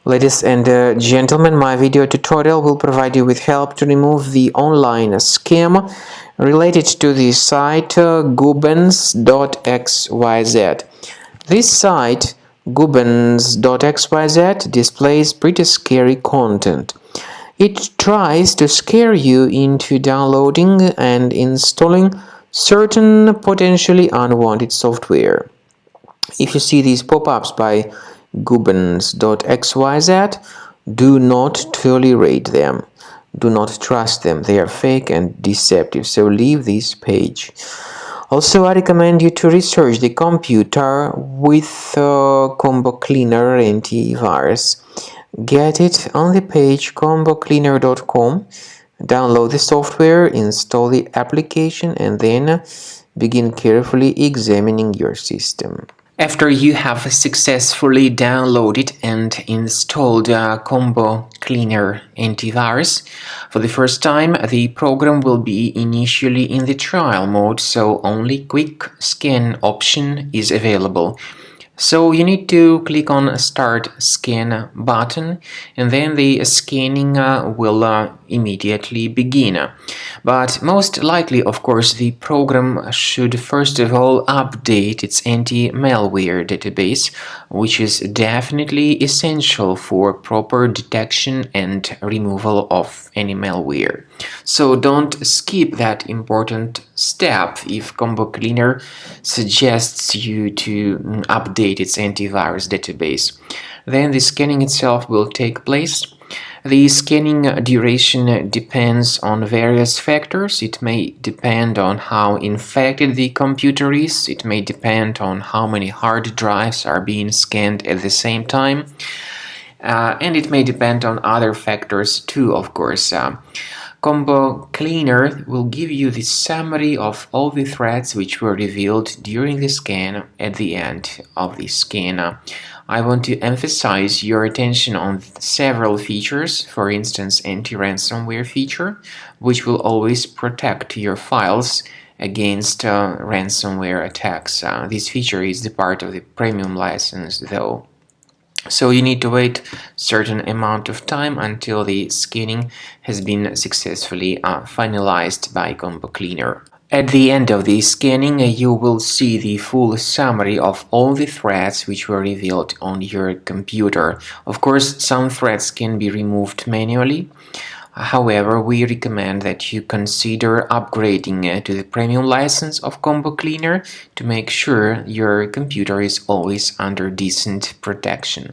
Ladies and gentlemen, my video tutorial will provide you with help to remove the online scam related to the site Gubens.xyz. This site, Gubens.xyz, displays pretty scary content. It tries to scare you into downloading and installing certain potentially unwanted software. If you see these pop-ups by Gubens.xyz, do not tolerate them. Do not trust them. They are fake and deceptive, so leave this page. Also, I recommend you to research the computer with Combo Cleaner antivirus. Get it on the page combocleaner.com. Download the software, install the application, and then begin carefully examining your system. After you have successfully downloaded and installed Combo Cleaner antivirus, for the first time the program will be initially in the trial mode, so only quick scan option is available. So you need to click on Start Scan button, and then the scanning will immediately begin. But most likely, of course, the program should first of all update its anti-malware database, which is definitely essential for proper detection and removal of any malware. So don't skip that important step if Combo Cleaner suggests you to update its antivirus database. Then the scanning itself will take place. The scanning duration depends on various factors. It may depend on how infected the computer is. It may depend on how many hard drives are being scanned at the same time. And it may depend on other factors too, of course. Combo Cleaner will give you the summary of all the threats which were revealed during the scan at the end of the scan. I want to emphasize your attention on several features, for instance anti-ransomware feature, which will always protect your files against ransomware attacks. This feature is the part of the premium license though. So you need to wait a certain amount of time until the scanning has been successfully finalized by Combo Cleaner. At the end of the scanning, you will see the full summary of all the threats which were revealed on your computer. Of course, some threats can be removed manually. However, we recommend that you consider upgrading to the premium license of Combo Cleaner to make sure your computer is always under decent protection.